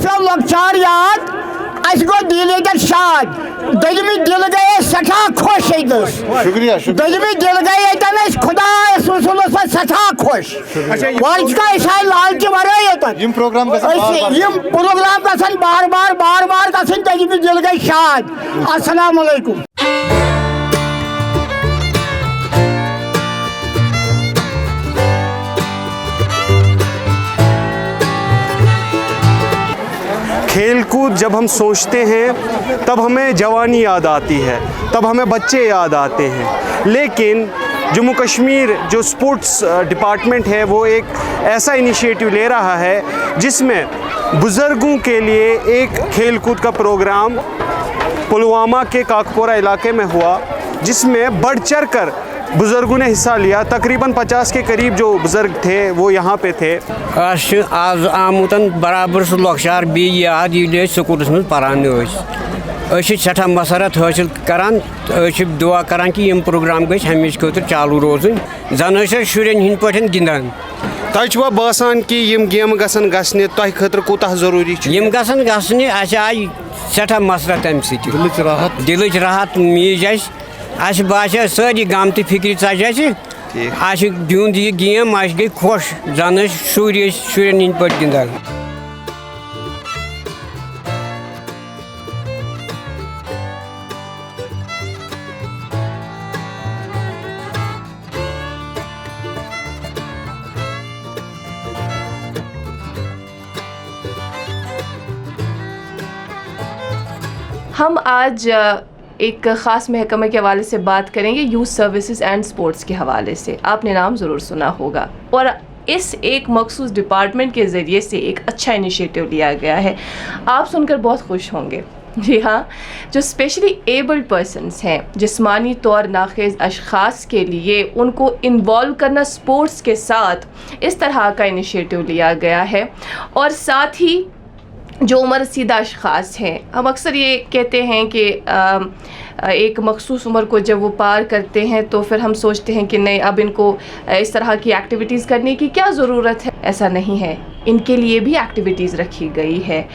पे लक्चार याद अस गो दिल शाद दजमी दिल गए सठा खुश शुक्रिया दजमी दिल गए खुदा रसूल सठा खुश वाल लालच वर प्रोग्राम गसन बार बार गसन दजमी दिल गए शाद। अस्सलाम वालेकुम। खेलकूद जब हम सोचते हैं तब हमें जवानी याद आती है, तब हमें बच्चे याद आते हैं। लेकिन जम्मू कश्मीर जो स्पोर्ट्स डिपार्टमेंट है वो एक ऐसा इनिशिएटिव ले रहा है जिसमें बुज़ुर्गों के लिए एक खेलकूद का प्रोग्राम पुलवामा के काकपोरा इलाके में हुआ, जिसमें बढ़ चढ़ कर बुज़ुर्गों ने हिस्सा लिया। तकरीबन 50 के करीब जो बुज़ुर्ग थे वो यहाँ पे थे। आज आमुतन बराबर सह लक्चार बी याद ये स्कूलस में पारान सठा मसरत हासिल करान, दुआ करान कि यम प्रोग्राम गई हमेशा खुद चालू रोजन जन शुरन हिंद पे गिंदान। तुम बसान कि यम गेम गसन गसने तह खतर कोता जरूरी यम गसन गसने अस आय सठा मसरत अम सह दिलच राहत मीज अस बासा सारी गाम तो फिक्र च दिन यह गेम गई खुश जन शुरन हिंद पे गिंदान। हम आज एक ख़ास महकमे के हवाले से बात करेंगे, यूथ सर्विसेज एंड स्पोर्ट्स के हवाले से। आपने नाम ज़रूर सुना होगा और इस एक मखसूस डिपार्टमेंट के ज़रिए से एक अच्छा इनिशिएटिव लिया गया है। आप सुनकर बहुत खुश होंगे। जी हाँ, जो स्पेशली एबल्ड पर्सनस हैं, जिस्मानी तौर नाखेज़ अशख़ास के लिए उनको इन्वॉल्व करना स्पोर्ट्स के साथ, इस तरह का इनिशिएटिव लिया गया है। और साथ ही जो उम्र रसीदा अशख़ास हैं, हम अक्सर ये कहते हैं कि एक मखसूस उम्र को जब वो पार करते हैं तो फिर हम सोचते हैं कि नहीं, अब इनको इस तरह की एक्टिविटीज़ करने की क्या ज़रूरत है। ऐसा नहीं है, इनके लिए भी एक्टिविटीज़ रखी गई है।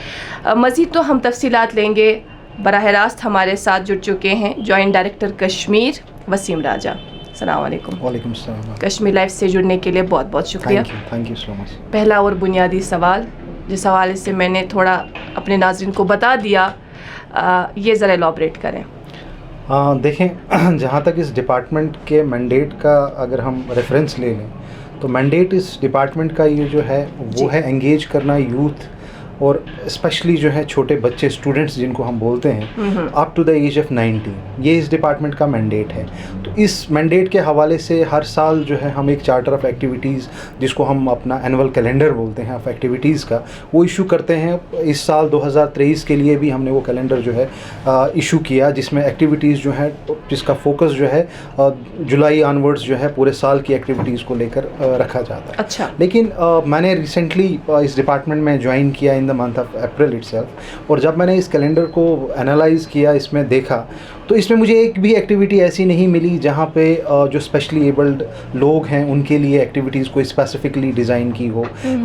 मज़ीद तो हम तफसीलात लेंगे। बराह रास्त हमारे साथ जुड़ चुके हैं जॉइंट डायरेक्टर कश्मीर वसीम राजा। अस्सलाम वालेकुम। वालेकुम सलाम। कश्मीर लाइफ से जुड़ने के लिए बहुत बहुत शुक्रिया। Thank you so much. पहला और बुनियादी सवाल, जिस हवाले से मैंने थोड़ा अपने नाज़रीन को बता दिया, ये ज़रा एलॉबरेट करें। देखें, जहाँ तक इस डिपार्टमेंट के मैंडेट का अगर हम रेफरेंस ले लें तो मैंडेट इस डिपार्टमेंट का ये जो है वो है एंगेज करना यूथ और स्पेशली जो है छोटे बच्चे, स्टूडेंट्स जिनको हम बोलते हैं, up to the age of 19। ये इस डिपार्टमेंट का मैंडेट है। तो इस मैंडेट के हवाले से हर साल जो है हम एक चार्टर ऑफ एक्टिविटीज़, जिसको हम अपना एनुअल कैलेंडर बोलते हैं ऑफ एक्टिविटीज़ का, वो इशू करते हैं। इस साल 2023 के लिए भी हमने वो कैलेंडर जो है इशू किया, जिसमें एक्टिविटीज़ जो है, जिसका फोकस जो है जुलाई ऑनवर्ड्स जो है पूरे साल की एक्टिविटीज़ को लेकर रखा जाता है। अच्छा। लेकिन मैंने रिसेंटली इस डिपार्टमेंट में ज्वाइन किया in the month of April itself, और जब मैंने इस कैलेंडर को एनालाइज़ किया, इसमें देखा, तो इसमें मुझे एक भी एक्टिविटी ऐसी नहीं मिली जहाँ पे जो स्पेशली एबल्ड लोग हैं उनके लिए एक्टिविटीज़ को स्पेसिफिकली डिज़ाइन की हो,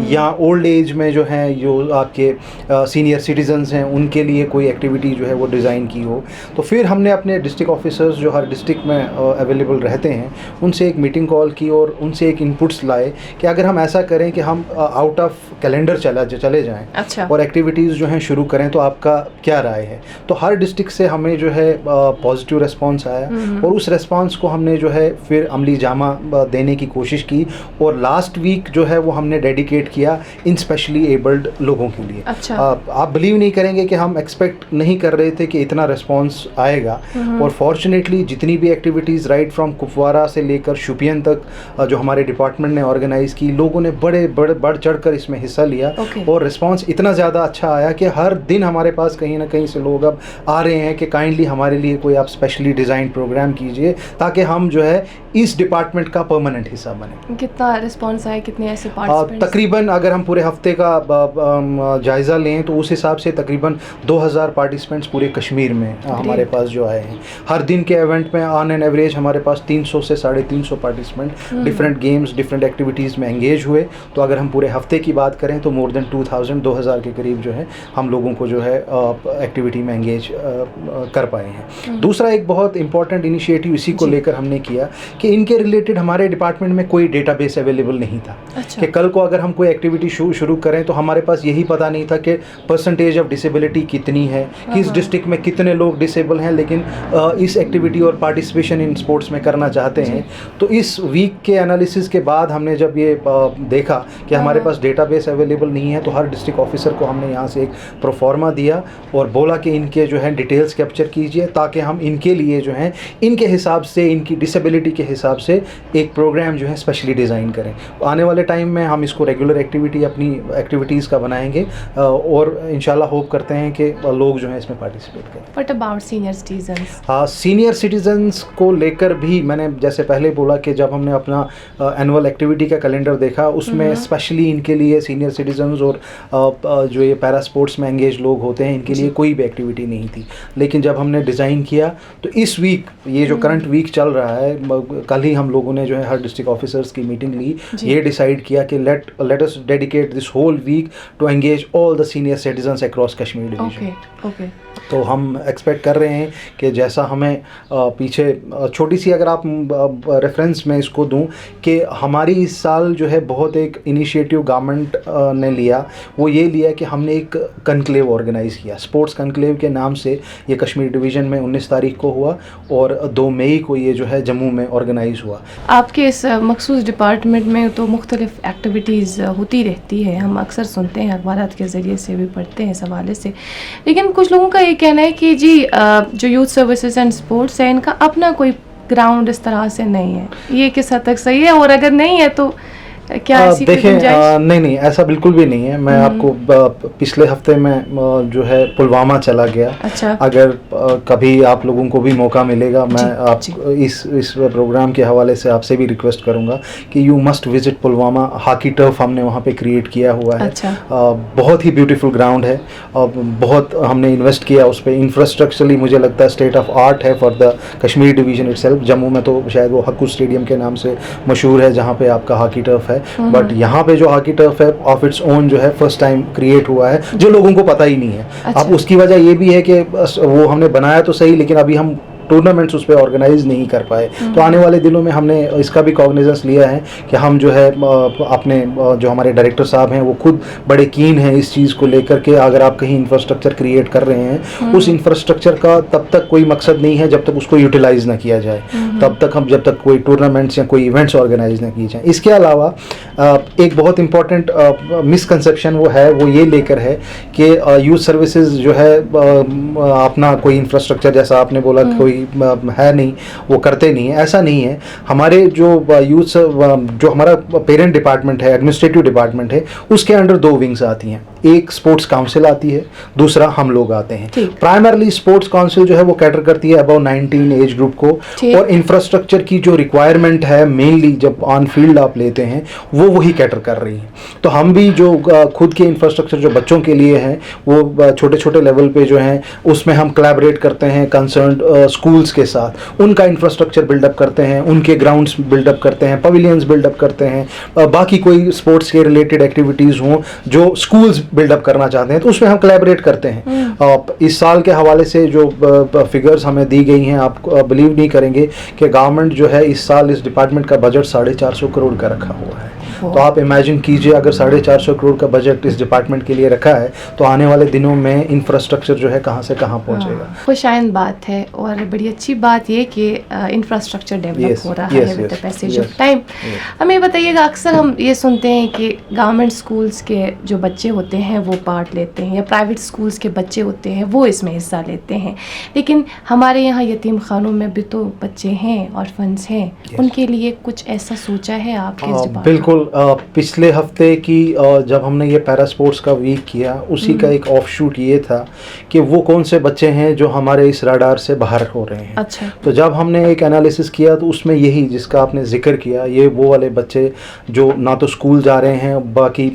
या ओल्ड एज में जो हैं, जो आपके सीनियर सिटीजन्स हैं, उनके लिए कोई एक्टिविटी जो है वो डिज़ाइन की हो। तो फिर हमने अपने डिस्ट्रिक्ट ऑफिसर्स जो हर डिस्ट्रिक्ट में अवेलेबल रहते हैं, उनसे एक मीटिंग कॉल की और उनसे एक इनपुट्स लाए कि अगर हम ऐसा करें कि हम आउट ऑफ कैलेंडर चले जाएँ। अच्छा। और एक्टिविटीज़ जो हैं शुरू करें, तो आपका क्या राय है। तो हर डिस्ट्रिक्ट से हमें जो है पॉजिटिव रिस्पांस आया, और उस रिस्पांस को हमने जो है फिर अमली जामा देने की कोशिश की, और लास्ट वीक जो है वो हमने डेडिकेट किया इन स्पेशली एबल्ड लोगों के लिए। अच्छा। आप बिलीव नहीं करेंगे कि हम एक्सपेक्ट नहीं कर रहे थे कि इतना रिस्पांस आएगा, और फॉर्चुनेटली जितनी भी एक्टिविटीज़ राइट फ्रॉम कुपवारा से लेकर शुपियन तक जो हमारे डिपार्टमेंट ने ऑर्गेनाइज़ की, लोगों ने बढ़ चढ़ कर इसमें हिस्सा लिया। और रिस्पांस इतना ज़्यादा अच्छा आया कि हर दिन हमारे पास कहीं ना कहीं से लोग अब आ रहे हैं कि काइंडली हमारे लिए कोई आप स्पेशली डिज़ाइन प्रोग्राम कीजिए, ताकि हम जो है इस डिपार्टमेंट का परमानेंट हिस्सा बने। कितना रिस्पांस आया, कितने ऐसे पार्टिसिपेंट्स? तकरीबन अगर हम पूरे हफ्ते का जायज़ा लें तो उस हिसाब से तकरीबन 2000 पार्टिसिपेंट्स पूरे कश्मीर में हमारे पास जो आए हैं। हर दिन के इवेंट में ऑन एन एवरेज हमारे पास 300 से 350 participant different games, different activities में एंगेज हुए। तो अगर हम पूरे हफ्ते की बात करें तो मोर देन 2000 के करीब जो है हम लोगों को जो है एक्टिविटी में एंगेज कर पाए हैं। दूसरा एक बहुत इंपॉर्टेंट इनिशिएटिव इसी को लेकर हमने किया कि इनके रिलेटेड हमारे डिपार्टमेंट में कोई डेटाबेस अवेलेबल नहीं था। कि कल को अगर हम कोई एक्टिविटी शुरू करें तो हमारे पास यही पता नहीं था कि परसेंटेज ऑफ डिसेबिलिटी कितनी है, किस डिस्ट्रिक्ट में कितने लोग डिसेबल हैं लेकिन इस एक्टिविटी और पार्टिसिपेशन इन स्पोर्ट्स में करना चाहते हैं। तो इस वीक के एनालिसिस के बाद हमने जब ये देखा कि हमारे पास डेटाबेस अवेलेबल नहीं है तो हर डिस्ट्रिक्ट ऑफिसर को हमने यहाँ से एक प्रोफार्मा दिया और बोला कि इनके जो है डिटेल्स कैप्चर कीजिए ताकि हम इनके लिए जो है इनके हिसाब से, इनकी डिसेबिलिटी के हिसाब से एक प्रोग्राम जो है स्पेशली डिज़ाइन करें। आने वाले टाइम में हम इसको रेगुलर अपनी एक्टिविटीज़ का बनाएंगे और इंशाल्लाह होप करते हैं कि लोग जो है इसमें पार्टिसिपेट करें। What about senior citizens? Senior citizens को लेकर भी मैंने जैसे पहले बोला कि जब हमने अपना एनुअल एक्टिविटी का कैलेंडर देखा उसमें स्पेशली इनके लिए सीनियर सिटीजन्स और जो ये पैरा स्पोर्ट्स में एंगेज लोग होते हैं इनके लिए कोई भी एक्टिविटी नहीं थी। लेकिन जब हमने डिज़ाइन किया तो इस वीक, ये जो करंट वीक चल रहा है, कल ही हम लोगों ने जो है हर डिस्ट्रिक्ट ऑफिसर्स की मीटिंग ली, ये डिसाइड किया कि let us dedicate this whole week to engage all the senior citizens across Kashmir division. Okay. तो हम एक्सपेक्ट कर रहे हैं कि जैसा हमें पीछे छोटी सी अगर आप रेफरेंस में इसको दूं कि हमारी इस साल जो है बहुत एक इनिशिएटिव गवर्नमेंट ने लिया, वो ये लिया कि हमने एक कनक्लेव ऑर्गेनाइज़ किया। स्पोर्ट्स कनक्लेव के नाम से ये कश्मीर डिवीज़न में 19 तारीख को हुआ और 2 मई को ये जो है जम्मू में ऑर्गेनाइज़ हुआ। आपके इस मखसूस डिपार्टमेंट में तो मुख्तलिफ एक्टिविटीज़ होती रहती है, हम अक्सर सुनते हैं, अखबारात के ज़रिए से भी पढ़ते हैं इस हवाले से। लेकिन कुछ लोगों का ये कहना है कि जी जो यूथ सर्विसेज एंड स्पोर्ट्स है इनका अपना कोई ग्राउंड इस तरह से नहीं है, ये किस हद तक सही है? और अगर नहीं है तो क्या ऐसी कोई गुंजाइश? नहीं, ऐसा बिल्कुल भी नहीं है। मैं आपको पिछले हफ्ते में जो है पुलवामा चला गया। अच्छा। अगर कभी आप लोगों को भी मौका मिलेगा, मैं आप इस प्रोग्राम के हवाले से आपसे भी रिक्वेस्ट करूंगा कि you must visit Pulwama. Hockey turf हमने वहाँ पे क्रिएट किया हुआ है। अच्छा। बहुत ही ब्यूटीफुल ग्राउंड है और बहुत हमने इन्वेस्ट किया उस पर। इंफ्रास्ट्रक्चरली मुझे लगता है स्टेट ऑफ आर्ट है for the Kashmir division itself. Jammu में तो शायद वो हक्कू स्टेडियम के नाम से मशहूर है जहाँ पे आपका हॉकी टर्फ है, बट यहाँ पे जो हॉकी टर्फ है ऑफ इट्स ओन जो है फर्स्ट टाइम क्रिएट हुआ है, जो लोगों को पता ही नहीं है। अच्छा। अब उसकी वजह ये भी है कि वो हमने बनाया तो सही, लेकिन अभी हम टूर्नामेंट्स उस पर ऑर्गेनाइज नहीं कर पाए। तो आने वाले दिनों में हमने इसका भी कॉग्निजेंस लिया है कि हम जो है अपने जो हमारे डायरेक्टर साहब हैं वो खुद बड़े कीन हैं इस चीज़ को लेकर के अगर आप कहीं इंफ्रास्ट्रक्चर क्रिएट कर रहे हैं उस इंफ्रास्ट्रक्चर का तब तक कोई मकसद नहीं है जब तक उसको यूटिलाइज ना किया जाए, तब तक हम जब तक कोई टूर्नामेंट्स या कोई इवेंट्स ऑर्गेनाइज ना किए जाए। इसके अलावा एक बहुत इंपॉर्टेंट मिसकंसेप्शन वो ये लेकर है कि यूथ सर्विसेज जो है अपना कोई इंफ्रास्ट्रक्चर जैसा आपने बोला कोई है नहीं, वो करते नहीं है। ऐसा नहीं है। हमारे जो यूथ जो हमारा पेरेंट डिपार्टमेंट है, एडमिनिस्ट्रेटिव डिपार्टमेंट है, उसके अंडर 2 विंग्स आती हैं। एक स्पोर्ट्स काउंसिल आती है, दूसरा हम लोग आते हैं। प्राइमरली स्पोर्ट्स काउंसिल जो है वो कैटर करती है अबव 19 एज ग्रुप को, और इंफ्रास्ट्रक्चर की जो रिक्वायरमेंट है मेनली जब ऑन फील्ड आप लेते हैं वो वही कैटर कर रही है। तो हम भी जो खुद के इंफ्रास्ट्रक्चर जो बच्चों के लिए हैं वो छोटे छोटे लेवल पे जो हैं उसमें हम कोलैबोरेट करते हैं कंसर्न्ड स्कूल्स के साथ, उनका इंफ्रास्ट्रक्चर बिल्डअप करते हैं, उनके ग्राउंड्स बिल्डअप करते हैं, पवेलियंस बिल्डअप करते हैं, बाकी कोई स्पोर्ट्स के रिलेटेड एक्टिविटीज़ हों जो स्कूल्स बिल्डअप करना चाहते हैं तो उसमें हम कोलैबोरेट करते हैं। इस साल के हवाले से जो फिगर्स हमें दी गई हैं आप बिलीव नहीं करेंगे कि गवर्नमेंट जो है इस साल इस डिपार्टमेंट का बजट 450 करोड़ का रखा हुआ है। तो आप इमेजिन कीजिए अगर 450 करोड़ का बजट इस डिपार्टमेंट के लिए रखा है तो आने वाले दिनों में इंफ्रास्ट्रक्चर जो है कहाँ से कहाँ पहुँचेगा। खुशाइन बात है और बड़ी अच्छी बात ये कि इंफ्रास्ट्रक्चर डेवलप हो रहा है with the passage of time. हमें बताइएगा, अक्सर हम ये सुनते हैं कि गवर्नमेंट स्कूल्स के जो बच्चे होते हैं वो पार्ट लेते हैं या प्राइवेट स्कूल्स के बच्चे होते हैं वो इसमें हिस्सा लेते हैं, लेकिन हमारे यहाँ यतीम खानों में भी तो बच्चे हैं, ऑर्फन्स हैं, उनके लिए कुछ ऐसा सोचा है आपके इस डिपार्टमेंट? बिल्कुल। पिछले हफ्ते की जब हमने ये पैरा स्पोर्ट्स का वीक किया उसी का एक ऑफ शूट ये था कि वो कौन से बच्चे हैं जो हमारे इस राडार से बाहर हो रहे हैं। अच्छा। तो जब हमने एक एनालिसिस किया तो उसमें यही जिसका आपने जिक्र किया, ये वो वाले बच्चे जो ना तो स्कूल जा रहे हैं, बाकी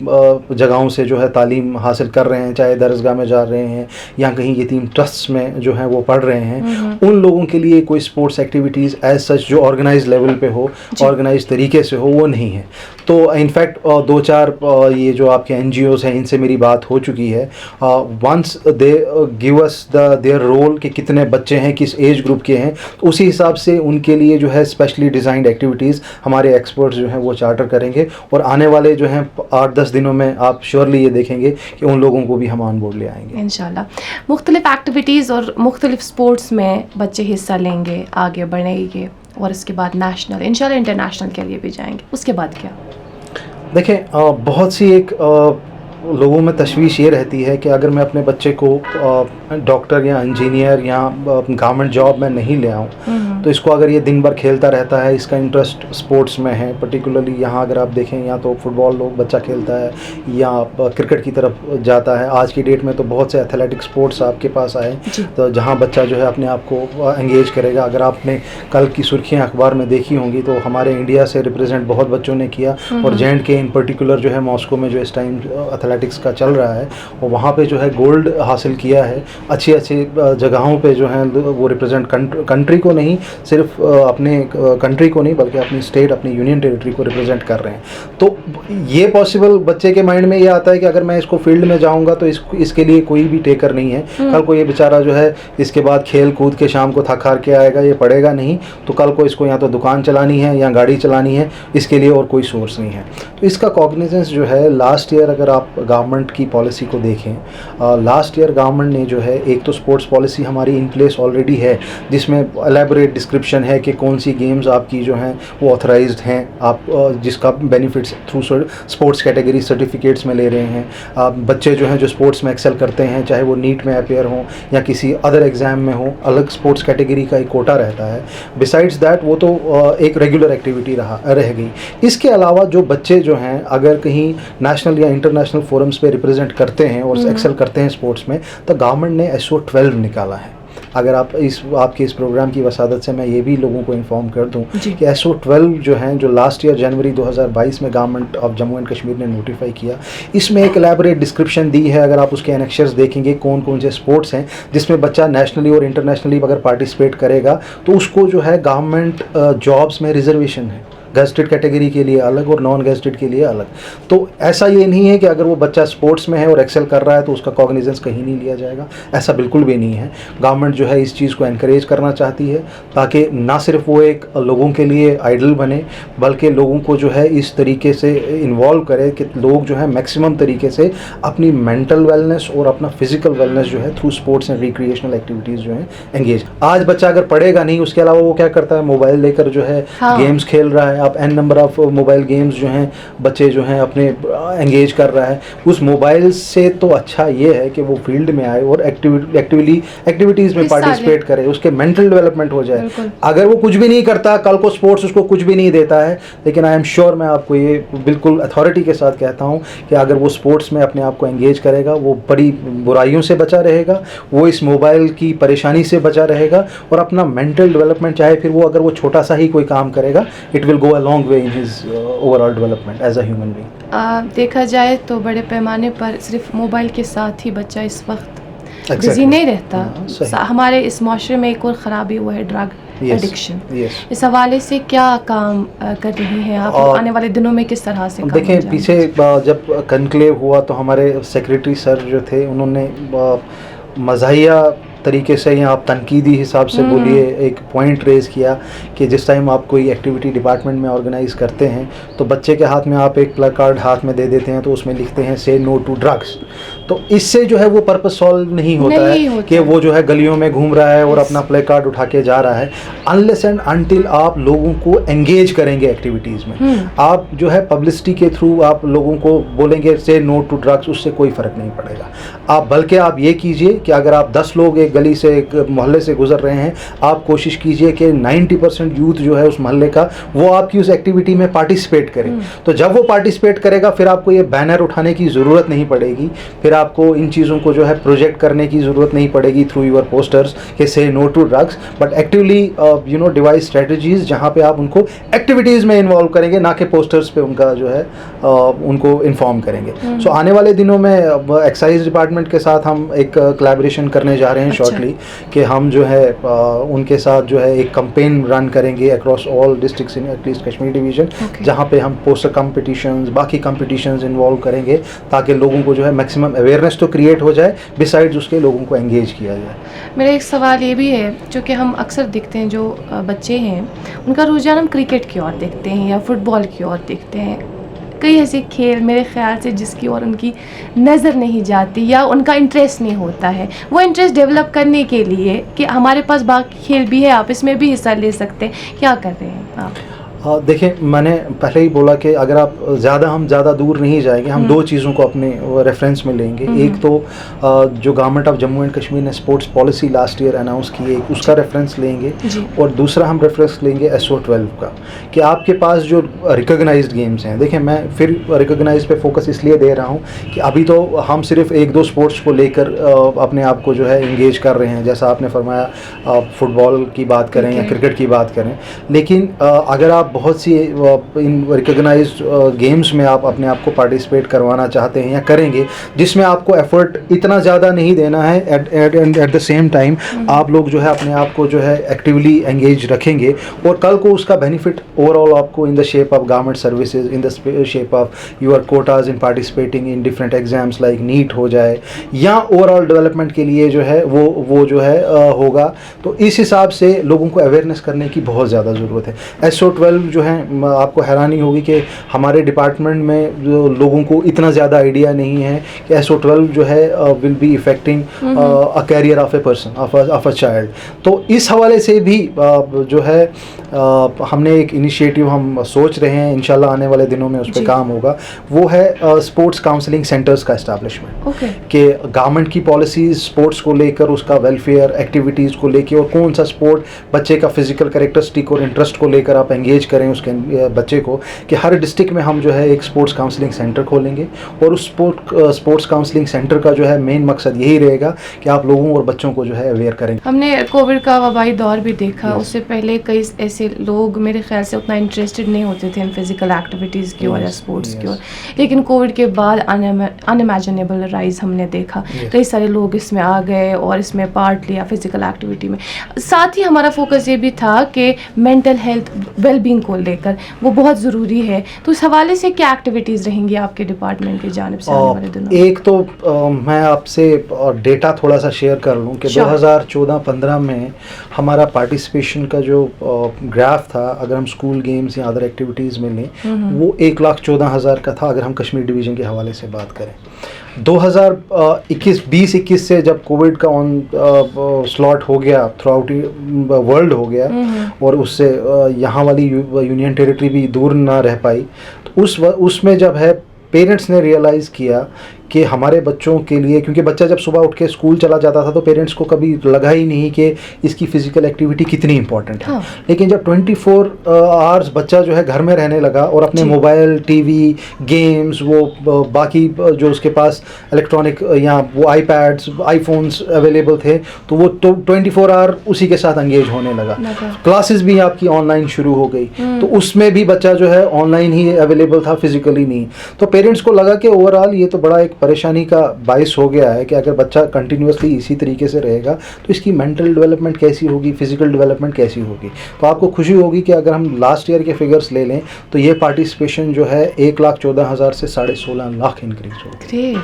जगहों से जो है तालीम हासिल कर रहे हैं, चाहे दरसगाह में जा रहे हैं या कहीं यतीम ट्रस्ट में जो है वो पढ़ रहे हैं, उन लोगों के लिए कोई स्पोर्ट्स एक्टिविटीज़ एज सच जो ऑर्गेनाइज लेवल पे हो, ऑर्गेनाइज तरीके से हो, वो नहीं है। तो इनफैक्ट 2-4 ये जो आपके NGOs हैं इनसे मेरी बात हो चुकी है. Once they give us their role कि कितने बच्चे हैं, किस एज ग्रुप के हैं, तो उसी हिसाब से उनके लिए जो है स्पेशली डिज़ाइंड एक्टिविटीज़ हमारे एक्सपर्ट्स जो हैं वो चार्टर करेंगे. और आने वाले जो हैं 8-10 दिनों में आप श्योरली ये देखेंगे कि उन लोगों को भी हम ऑन बोर्ड ले आएंगे इंशाल्लाह. मुख्तलिफ एक्टिविटीज़ और मुख्तलिफ स्पोर्ट्स में बच्चे हिस्सा लेंगे, आगे बढ़ेंगे और इसके बाद नेशनल इंशाल्लाह इंटरनेशनल के लिए भी जाएंगे. उसके बाद क्या? देखें, बहुत सी एक लोगों में तशवीश ये रहती है कि अगर मैं अपने बच्चे को डॉक्टर या इंजीनियर या गवर्नमेंट जॉब में नहीं ले आऊँ तो इसको अगर ये दिन भर खेलता रहता है, इसका इंटरेस्ट स्पोर्ट्स में है, पर्टिकुलरली यहाँ अगर आप देखें या तो फुटबॉल लोग बच्चा खेलता है या क्रिकेट की तरफ जाता है. आज की डेट में तो बहुत से एथलेटिक स्पोर्ट्स आपके पास आए तो जहाँ बच्चा जो है अपने आप को एंगेज करेगा. अगर आपने कल की सुर्खियाँ अखबार में देखी होंगी तो हमारे इंडिया से रिप्रेजेंट बहुत बच्चों ने किया और J&K इन पर्टिकुलर जो है मॉस्को में जो इस टाइम एथलेटिक्स का चल रहा है और वहाँ पे जो है गोल्ड हासिल किया है. अच्छी जगहों पे जो है वो रिप्रेजेंट कंट्री को नहीं, सिर्फ अपने कंट्री को नहीं बल्कि अपनी स्टेट, अपनी यूनियन टेरिटरी को रिप्रेजेंट कर रहे हैं. तो ये पॉसिबल बच्चे के माइंड में ये आता है कि अगर मैं इसको फील्ड में जाऊँगा तो इसके लिए कोई भी टेकर नहीं है. कल को ये बेचारा जो है इसके बाद खेल कूद के शाम को थक हार के आएगा, ये पढ़ेगा नहीं, तो कल को इसको या तो दुकान चलानी है या गाड़ी चलानी है, इसके लिए और कोई सोर्स नहीं है. तो इसका कॉग्निजेंस जो है लास्ट ईयर अगर आप गवर्नमेंट की पॉलिसी को देखें, लास्ट ईयर गवर्नमेंट ने जो है एक तो स्पोर्ट्स पॉलिसी हमारी इन प्लेस ऑलरेडी है जिसमें एलेबोरेट डिस्क्रिप्शन है कि कौन सी गेम्स आपकी जो हैं वो ऑथराइज्ड हैं, आप जिसका benefits through sports category certificates में ले रहे हैं. बच्चे जो हैं जो स्पोर्ट्स में एक्सेल करते हैं, चाहे वो नीट में अपेयर हों या किसी अदर एग्ज़ाम में हो, अलग स्पोर्ट्स कैटेगरी का एक कोटा रहता है. बिसाइड्स दैट वो तो एक रेगुलर एक्टिविटी रह गई. इसके अलावा जो बच्चे जो हैं अगर कहीं नेशनल या इंटरनेशनल फोरम्स पे रिप्रेजेंट करते हैं और एक्सेल करते हैं स्पोर्ट्स में, तो गवर्नमेंट ने SO12 निकाला है. अगर आप आपके इस प्रोग्राम की वसादत से मैं ये भी लोगों को इन्फॉर्म कर दूं कि SO12 जो हैं जो लास्ट ईयर जनवरी 2022 में government of Jammu and Kashmir ने नोटिफाई किया, इसमें एक एलैबोरेट डिस्क्रिप्शन दी है. अगर आप उसके एनेक्शर्स देखेंगे कौन कौन से स्पोर्ट्स हैं जिसमें बच्चा नेशनली और इंटरनेशनली अगर पार्टिसिपेट करेगा तो उसको जो है गवर्नमेंट जॉब्स में रिजर्वेशन है. गेस्टेड कैटेगरी के लिए अलग और नॉन गेस्टेड के लिए अलग. तो ऐसा ये नहीं है कि अगर वो बच्चा स्पोर्ट्स में है और एक्सेल कर रहा है तो उसका कॉग्निजेंस कहीं नहीं लिया जाएगा, ऐसा बिल्कुल भी नहीं है. गवर्नमेंट जो है इस चीज़ को एनकरेज करना चाहती है ताकि ना सिर्फ वो एक लोगों के लिए आइडल बने बल्कि लोगों को जो है इस तरीके से इन्वॉल्व करे कि लोग जो है मैक्सिमम तरीके से अपनी मेंटल वेलनेस और अपना फिजिकल वेलनेस जो है through sports and recreational activities जो है एंगेज. आज बच्चा अगर पढ़ेगा नहीं, उसके अलावा वो क्या करता है, मोबाइल लेकर जो है गेम्स खेल रहा है. आप an number of mobile games जो हैं बच्चे जो हैं अपने एंगेज कर रहा है. उस मोबाइल से तो अच्छा ये है कि वो फील्ड में आए और एक्टिविटीज़ में पार्टिसिपेट करे, उसके मेंटल डेवलपमेंट हो जाए. अगर वो कुछ भी नहीं करता, कल को स्पोर्ट्स उसको कुछ भी नहीं देता है, लेकिन आई एम श्योर मैं आपको ये बिल्कुल अथॉरिटी के साथ कहता हूँ कि अगर वो स्पोर्ट्स में अपने आप को एंगेज करेगा वो बड़ी बुराइयों से बचा रहेगा, वो इस मोबाइल की परेशानी से बचा रहेगा और अपना मेंटल डेवलपमेंट, चाहे फिर वो अगर वो छोटा सा ही कोई काम करेगा, it will go a long way in his overall development as a human being. देखा जाए तो बड़े पैमाने पर सिर्फ मोबाइल के साथ ही बच्चा इस वक्त बिजी नहीं रहता. हमारे इस माशरे में एक और ख़राबी हुआ है ड्रग एडिक्शन. इस हवाले से क्या काम कर रही हैं आप? आने वाले दिनों में किस तरह से देखें, पीछे जब कनक्लेव हुआ तो हमारे सेक्रेटरी सर जो थे उन्होंने मज़ाहिया तरीके से या आप तनकीदी हिसाब से बोलिए एक पॉइंट रेज़ किया कि जिस टाइम आप कोई एक्टिविटी डिपार्टमेंट में ऑर्गेनाइज करते हैं तो बच्चे के हाथ में आप एक प्ले कार्ड हाथ में दे देते हैं तो उसमें लिखते हैं से नो टू ड्रग्स. तो इससे जो है वो पर्पस सॉल्व नहीं होता कि वो जो है गलियों में घूम रहा है और अपना प्ले कार्ड उठा के जा रहा है. अनलेस एंड अनटिल आप लोगों को एंगेज करेंगे एक्टिविटीज़ में, आप जो है पब्लिसिटी के थ्रू आप लोगों को बोलेंगे से नो टू ड्रग्स, उससे कोई फ़र्क नहीं पड़ेगा. आप बल्कि आप ये कीजिए कि अगर आप 10 लोग एक गली से एक मोहल्ले से गुजर रहे हैं, आप कोशिश कीजिए कि 90% यूथ जो है उस मोहल्ले का वो आपकी उस एक्टिविटी में पार्टिसिपेट करे. तो जब वो पार्टिसिपेट करेगा फिर आपको ये बैनर उठाने की ज़रूरत नहीं पड़ेगी, फिर आपको इन चीज़ों को जो है प्रोजेक्ट करने की ज़रूरत नहीं पड़ेगी थ्रू योर पोस्टर्स के say no to drugs, but actively devise strategies जहाँ पे आप उनको एक्टिविटीज़ में इन्वॉल्व करेंगे, ना कि पोस्टर्स पे उनका जो है उनको इन्फॉर्म करेंगे। सो आने वाले दिनों में एक्साइज डिपार्टमेंट के साथ हम एक कोलैबोरेशन करने जा रहे हैं शॉर्टली, कि हम जो है उनके साथ जो है एक कैंपेन रन करेंगे across all districts in at least Kashmir division, जहाँ पे हम पोस्टर कंपटीशंस, बाकी कंपटीशंस इन्वॉल्व करेंगे ताकि लोगों को जो है मैक्सिमम अवेयरनेस तो क्रिएट हो जाए, बिसाइड्स उसके लोगों को एंगेज किया जाए। मेरा एक सवाल ये भी है, जो कि हम अक्सर देखते हैं, जो बच्चे हैं उनका रुझान हम क्रिकेट की ओर देखते हैं या फुटबॉल की ओर देखते हैं, कई ऐसे खेल मेरे ख्याल से जिसकी ओर उनकी नज़र नहीं जाती या उनका इंटरेस्ट नहीं होता है। वो इंटरेस्ट डेवलप करने के लिए कि हमारे पास बाकी खेल भी है, आप इसमें भी हिस्सा ले सकते हैं, क्या कर रहे हैं आप? देखें, मैंने पहले ही बोला कि अगर आप हम ज़्यादा दूर नहीं जाएंगे, हम दो चीज़ों को अपने रेफरेंस में लेंगे। एक तो जो government of Jammu and Kashmir ने sports policy last year announce की है, उसका रेफरेंस लेंगे, और दूसरा हम रेफरेंस लेंगे SO12 का, कि आपके पास जो रिकॉग्नाइज्ड गेम्स हैं। देखें, मैं फिर रिकॉग्नाइज पे फोकस इसलिए दे रहा हूँ कि अभी तो हम सिर्फ एक दो स्पोर्ट्स को लेकर अपने आप को जो है इंगेज कर रहे हैं, जैसा आपने फरमाया फुटबॉल की बात करें या क्रिकेट की बात करें, लेकिन अगर आप बहुत सी इन रिकॉग्नाइज्ड गेम्स में आप अपने आप को पार्टिसिपेट करवाना चाहते हैं या करेंगे, जिसमें आपको एफर्ट इतना ज़्यादा नहीं देना है, एट द सेम टाइम आप लोग जो है अपने आप को जो है एक्टिवली एंगेज रखेंगे, और कल को उसका बेनिफिट ओवरऑल आपको in the shape of government services, in the shape of your quotas in participating in different exams like NEET हो जाए, या ओवरऑल डेवलपमेंट के लिए जो है वो जो है होगा। तो इस हिसाब से लोगों को अवेयरनेस करने की बहुत ज़्यादा ज़रूरत है। SO12 जो है, आपको हैरानी होगी कि हमारे डिपार्टमेंट में जो लोगों को इतना ज़्यादा आइडिया नहीं है कि SO12 जो है will be affecting a career of a person, of a child. तो इस हवाले से भी जो है हमने एक इनिशिएटिव हम सोच रहे हैं, इंशाल्लाह आने वाले दिनों में उस पर काम होगा। वो है स्पोर्ट्स काउंसलिंग सेंटर्स का एस्टैब्लिशमेंट, कि गवर्नमेंट की पॉलिसीज़ स्पोर्ट्स को लेकर, उसका वेलफेयर एक्टिविटीज़ को लेकर, और कौन सा स्पोर्ट बच्चे का फिजिकल कैरेक्टरिस्टिक और इंटरेस्ट को लेकर आप एंगेज करें उसके बच्चे को, कि हर डिस्ट्रिक्ट में हम जो है एक स्पोर्ट्स काउंसलिंग सेंटर खोलेंगे, और उस स्पोर्ट्स काउंसलिंग सेंटर का जो है मेन मकसद यही रहेगा कि आप लोगों और बच्चों को जो है अवेयर करेंगे। हमने कोविड का वबाई दौर भी देखा, उससे पहले कई ऐसे लोग मेरे ख्याल से उतना इंटरेस्टेड नहीं होते थे इन फिजिकल एक्टिविटीज़ की ओर या स्पोर्ट्स की ओर, लेकिन कोविड के बाद अनइमेजिनेबल राइज हमने देखा, कई सारे लोग इसमें आ गए और इसमें पार्ट लिया फिजिकल एक्टिविटी में। साथ ही हमारा फोकस ये भी था कि मेंटल हेल्थ वेलबींग को लेकर वो बहुत ज़रूरी है। तो इस हवाले से क्या एक्टिविटीज़ रहेंगी आपके डिपार्टमेंट की जानिब से आने वाले दिनों में? एक तो मैं आपसे डेटा थोड़ा सा शेयर कर लूँ कि 2014-15 में हमारा पार्टिसिपेशन का जो ग्राफ था, अगर हम स्कूल गेम्स या अदर एक्टिविटीज़ में लें, वो 1,14,000 का था, अगर हम कश्मीर डिवीज़न के हवाले से बात करें। 2020-21 से जब कोविड का ऑन स्लॉट हो गया, थ्रू आउट वर्ल्ड हो गया, और उससे यहाँ वाली यूनियन टेरिटरी भी दूर ना रह पाई, तो उसमें जब है पेरेंट्स ने रियलाइज़ किया कि हमारे बच्चों के लिए, क्योंकि बच्चा जब सुबह उठ के स्कूल चला जाता था तो पेरेंट्स को कभी लगा ही नहीं कि इसकी फ़िज़िकल एक्टिविटी कितनी इंपॉर्टेंट है। लेकिन जब 24 आवर्स बच्चा जो है घर में रहने लगा और अपने मोबाइल, टीवी, गेम्स, वो बाकी जो उसके पास इलेक्ट्रॉनिक या वो आईपैड्स, आईफोन्स अवेलेबल थे, तो वो 24 आवर उसी के साथ एंगेज होने लगा। क्लासेस भी आपकी ऑनलाइन शुरू हो गई, तो उसमें भी बच्चा जो है ऑनलाइन ही अवेलेबल था, फिजिकली नहीं। तो पेरेंट्स को लगा कि ओवरऑल ये तो बड़ा एक परेशानी का बाइस हो गया है कि अगर बच्चा कंटिन्यूसली इसी तरीके से रहेगा तो इसकी मेंटल डेवलपमेंट कैसी होगी, फिजिकल डेवलपमेंट कैसी होगी। तो आपको खुशी होगी कि अगर हम लास्ट ईयर के फिगर्स ले लें तो ये पार्टिसिपेशन जो है 1,14,000 से 16.5 लाख इंक्रीज हो गई।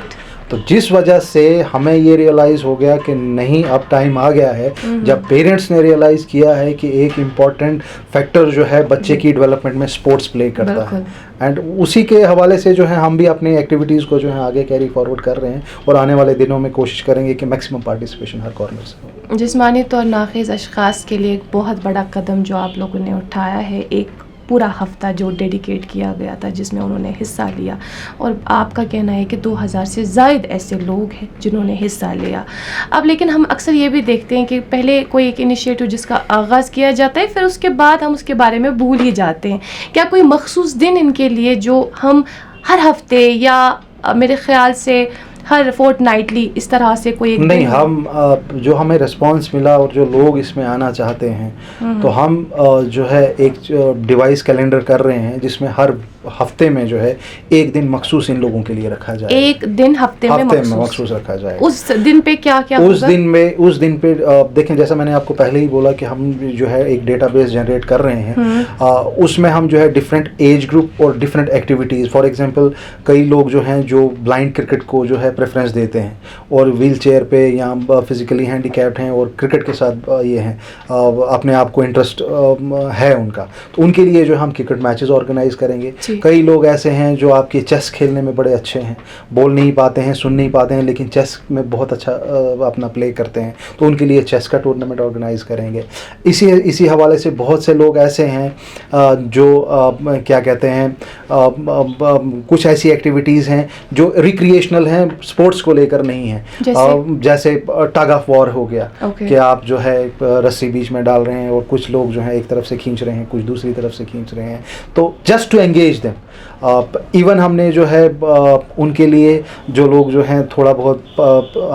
तो जिस वजह से हमें ये रियलाइज़ हो गया कि नहीं, अब टाइम आ गया है जब पेरेंट्स ने रियलाइज़ किया है कि एक इम्पॉर्टेंट फैक्टर जो है बच्चे की डेवलपमेंट में स्पोर्ट्स प्ले करता है। एंड उसी के हवाले से जो है हम भी अपनी एक्टिविटीज़ को जो है आगे कैरी फॉरवर्ड कर रहे हैं, और आने वाले दिनों में कोशिश करेंगे कि मैक्सिमम पार्टिसिपेशन हर कॉर्नर से हो। जिस्मानी तौर नाक़िज़ अशख़ास के लिए एक बहुत बड़ा कदम जो आप लोगों ने उठाया है, एक पूरा हफ़्ता जो डेडिकेट किया गया था जिसमें उन्होंने हिस्सा लिया, और आपका कहना है कि 2000 से ज़ायद ऐसे लोग हैं जिन्होंने हिस्सा लिया। अब लेकिन हम अक्सर ये भी देखते हैं कि पहले कोई एक इनिशिएटिव जिसका आगाज़ किया जाता है, फिर उसके बाद हम उसके बारे में भूल ही जाते हैं। क्या कोई मखसूस दिन इनके लिए जो हम हर हफ्ते या मेरे ख़्याल से हर फोर्टनाइटली इस तरह से कोई एक नहीं, दिन? हम जो हमें रिस्पांस मिला और जो लोग इसमें आना चाहते हैं, तो हम जो है एक डिवाइस कैलेंडर कर रहे हैं जिसमें हर हफ्ते में जो है एक दिन मखसूस इन लोगों के लिए रखा जाए। एक दिन हफ्ते में मखसूस रखा जाए। उस दिन पे क्या क्या उस दिन पे देखें, जैसा मैंने आपको पहले ही बोला कि हम जो है एक डेटाबेस जनरेट कर रहे हैं। उसमें हम जो है डिफरेंट एज ग्रुप और डिफरेंट एक्टिविटीज़, फॉर एग्जांपल कई लोग जो हैं जो ब्लाइंड क्रिकेट को जो है प्रेफरेंस देते हैं और व्हील चेयर पे या फिजिकली हैंडीकैप्ड हैं और क्रिकेट के साथ ये हैं, अपने आप को इंटरेस्ट है उनका, तो उनके लिए जो हम क्रिकेट मैचेस ऑर्गेनाइज करेंगे। कई लोग ऐसे हैं जो आपके चेस खेलने में बड़े अच्छे हैं, बोल नहीं पाते हैं, सुन नहीं पाते हैं, लेकिन चेस में बहुत अच्छा अपना प्ले करते हैं, तो उनके लिए चेस का टूर्नामेंट ऑर्गेनाइज करेंगे। इसी हवाले से बहुत से लोग ऐसे हैं जो क्या कहते हैं, कुछ ऐसी एक्टिविटीज़ हैं जो रिक्रिएशनल हैं, स्पोर्ट्स को लेकर नहीं है। जैसे टग ऑफ वॉर हो गया, कि आप जो है रस्सी बीच में डाल रहे हैं और कुछ लोग जो है एक तरफ से खींच रहे हैं, कुछ दूसरी तरफ से खींच रहे हैं, तो just to engage them. Even हमने जो है उनके लिए जो लोग जो हैं थोड़ा बहुत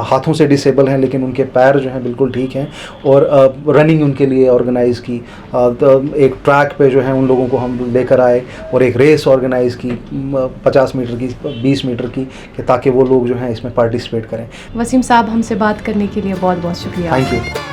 हाथों से डिसेबल हैं लेकिन उनके पैर जो हैं बिल्कुल ठीक हैं, और रनिंग उनके लिए ऑर्गेनाइज़ की। एक ट्रैक पे जो है उन लोगों को हम लेकर आए और एक रेस ऑर्गेनाइज़ की 50 मीटर की, 20 मीटर की, कि ताकि वो लोग जो हैं इसमें पार्टिसिपेट करें। वसीम साहब, हमसे बात करने के लिए बहुत बहुत शुक्रिया। Thank you.